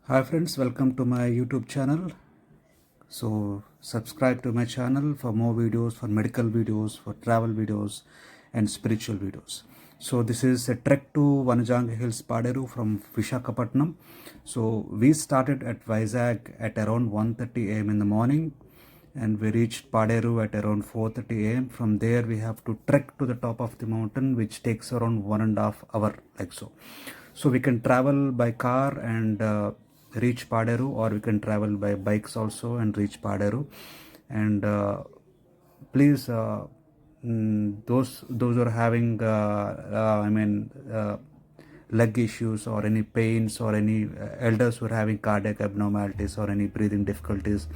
Hi friends, welcome to my YouTube channel. So subscribe to my channel for more videos, for medical videos, for travel videos and spiritual videos. So this is a trek to Vanjangi Hills, Paderu from Visakhapatnam. So we started at Vizag at around 1:30 a.m. in the morning and we reached Paderu at around 4:30 a.m. From there we have to trek to the top of the mountain, which takes around 1.5 hours like so. So we can travel by car and reach Paderu, or we can travel by bikes also and reach Paderu. And please, those who are having, leg issues or any pains or any elders who are having cardiac abnormalities or any breathing difficulties,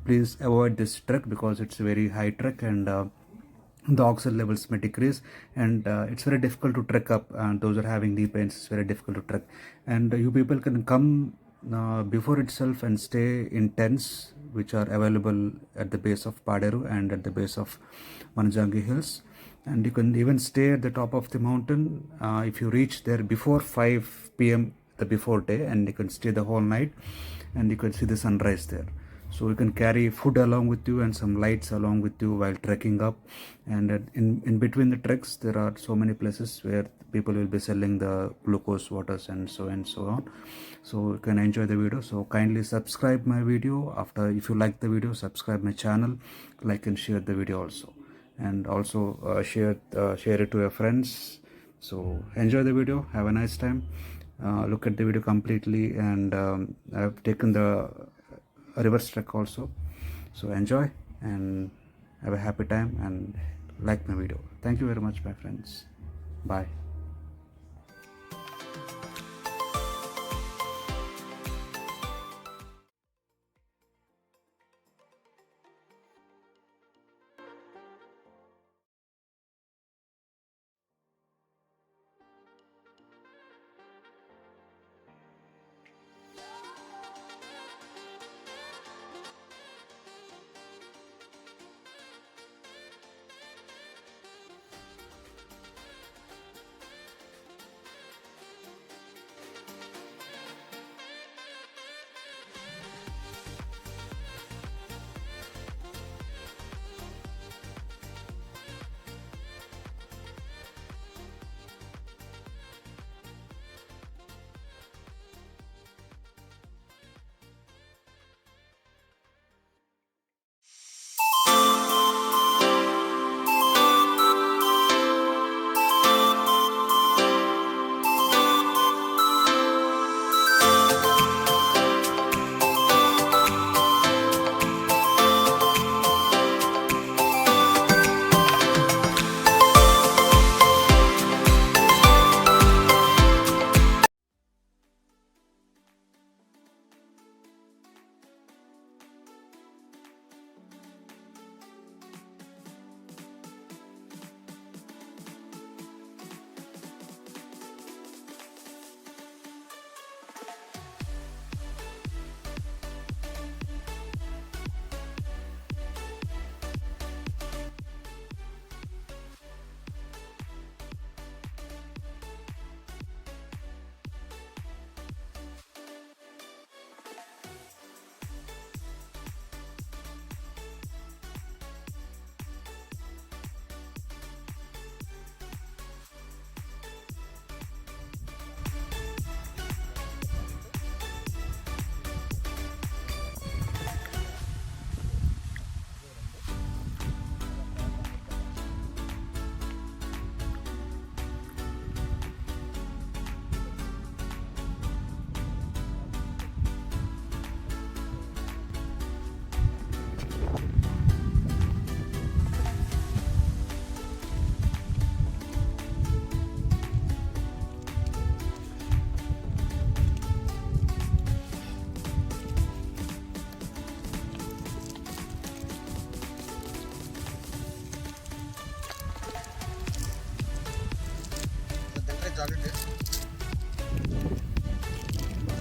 please avoid this trek because it's a very high trek and the oxygen levels may decrease and it's very difficult to trek up, and those are having knee pains, it's very difficult to trek. And you people can come before itself and stay in tents which are available at the base of Paderu and at the base of Vanjangi Hills, and you can even stay at the top of the mountain if you reach there before 5 p.m. the before day, and you can stay the whole night and you can see the sunrise there. So you can carry food along with you and some lights along with you while trekking up. And in between the treks, there are so many places where people will be selling the glucose waters and so on. So you can enjoy the video. So kindly subscribe my video. After, if you like the video, subscribe my channel, like and share the video also. And also share it to your friends. So enjoy the video. Have a nice time. Look at the video completely, and I've taken the reverse trek also. So enjoy and have a happy time and like my video. Thank you very much, my friends. Bye.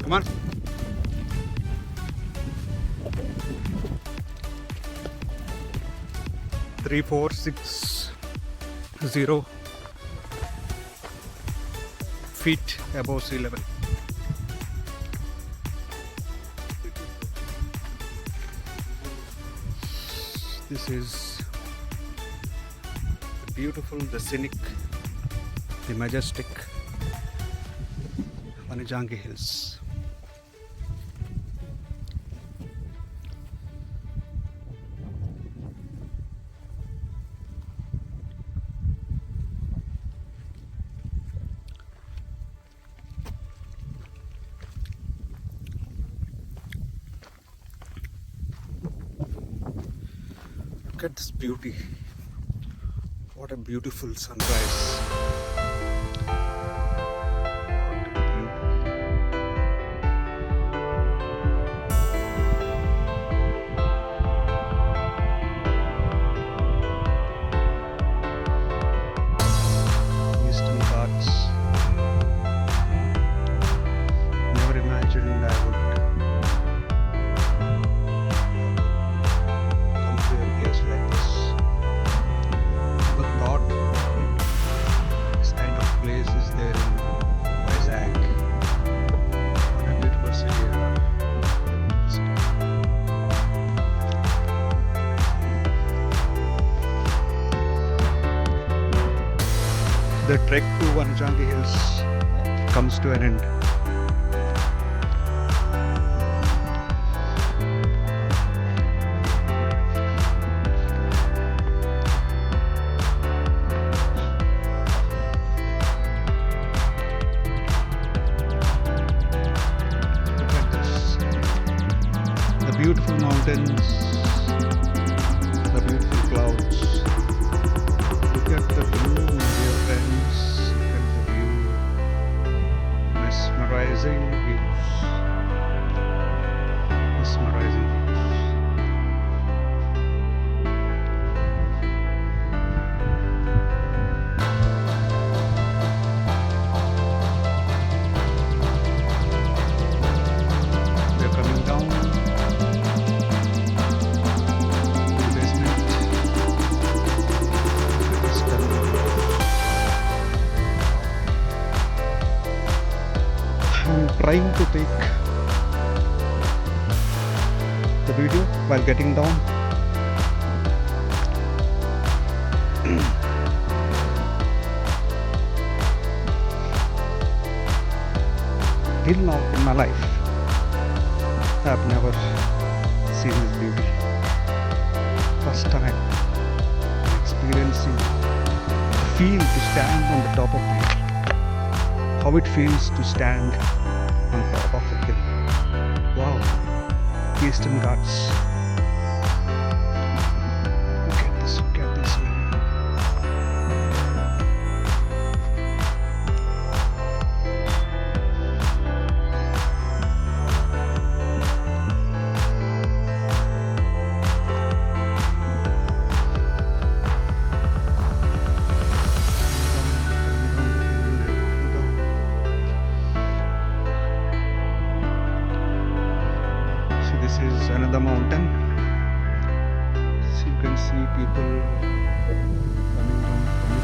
Come on. 3460 feet above sea level. This is the beautiful, the scenic, the majestic Vanjangi Hills. Look at this beauty. What a beautiful sunrise. Eastern Ghats. Never imagined I would come to a place like this. The thought this kind of place is there in Vizag. What a beautiful city. The trek to Vanjangi Hills comes to an end. Look at this. The beautiful mountains, the beautiful clouds. Look at the view, my dear friends. Look at the view. Mesmerizing views. Mesmerizing views. We are coming down to the basement. It's I'm trying to take the video while getting down. Till now in my life, I've never seen this beauty. First time experiencing the feel to stand on the top of the hill. How it feels to stand on top of a hill. Wow. Eastern Ghats. Look at this, look at this. This is another mountain. So you can see people coming down from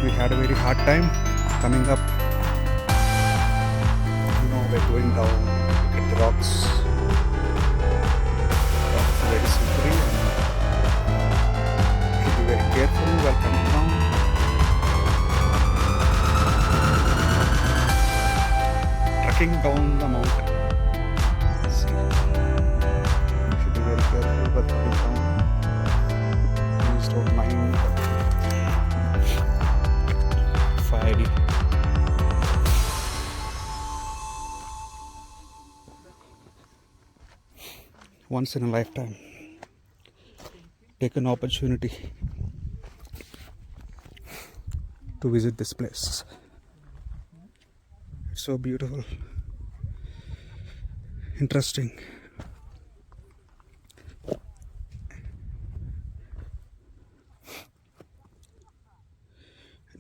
we had a very hard time coming up. Now we're going down. Look at the rocks. Rocks are very slippery and should be very careful while coming down. Trekking down the mountain. See. Should be very careful while coming down. Please don't mind. Fiery. Once in a lifetime, take an opportunity to visit this place. It's so beautiful, interesting.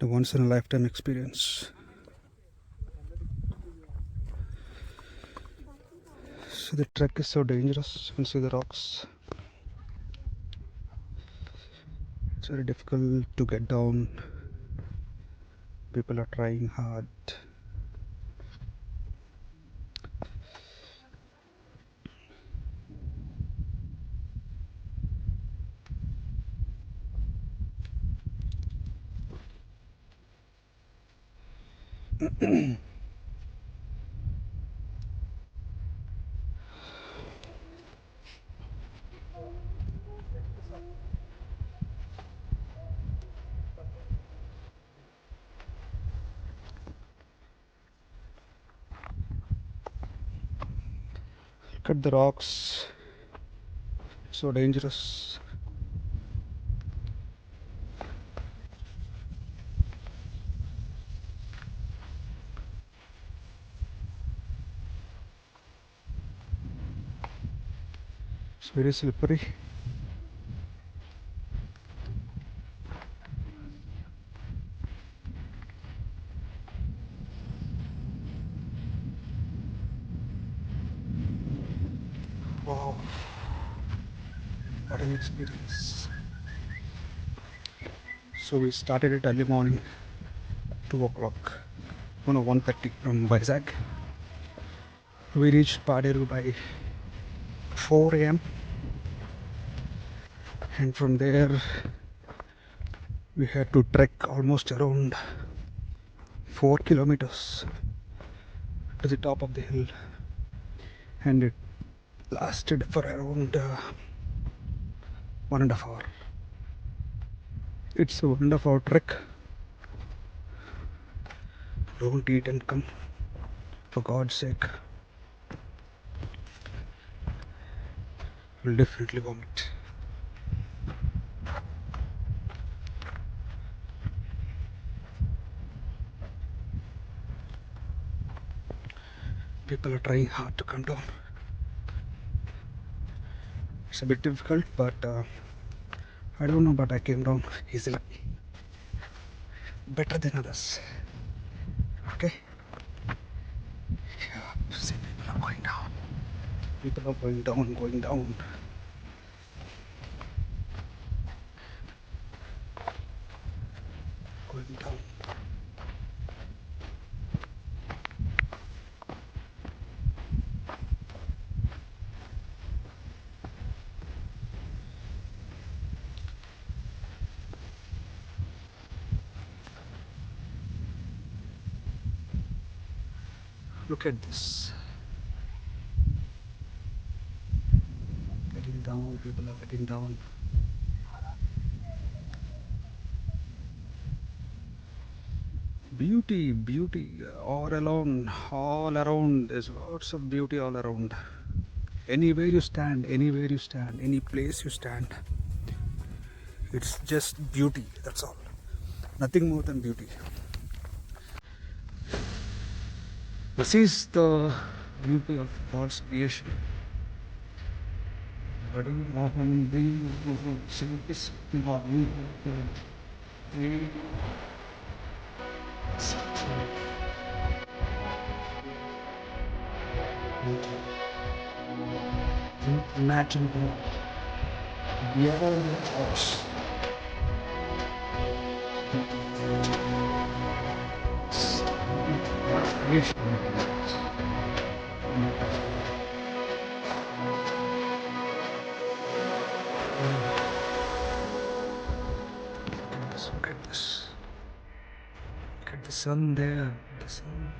The once in a lifetime experience. So the trek is so dangerous. You can see the rocks. It's very difficult to get down. People are trying hard. Look at the rocks. So dangerous. It's very slippery. Wow, what an experience. So we started it early morning, 2 o'clock. Oh no, 1:30 from Vizag. We reached Paderu by 4 a.m. and from there we had to trek almost around 4 kilometers to the top of the hill, and it lasted for around 1.5 hours. It's a 1.5 hour trek. Don't eat and come, for God's sake. Will definitely vomit. People are trying hard to come down. It's a bit difficult, but I don't know, but I came down easily. Better than others. Okay? Yeah, see, people are going down. People are going down, going down. Going down. Look at this. Getting down, people are getting down. Beauty, beauty, all around. There's lots of beauty all around. Anywhere you stand, any place you stand, it's just beauty, that's all. Nothing more than beauty. This is the beauty of God's creation. Imagine the other horse. Look at this. Look at the sun there. The sun.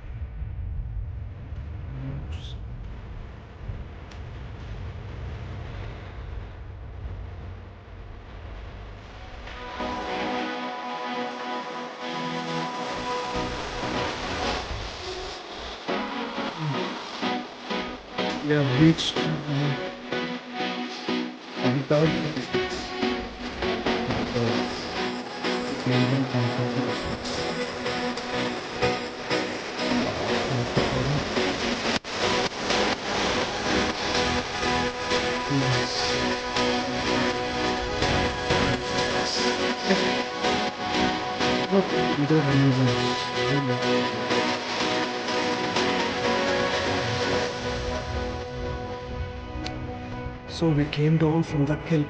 We have reached 1,000. So we came down from the hill.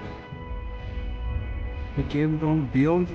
We came down beyond.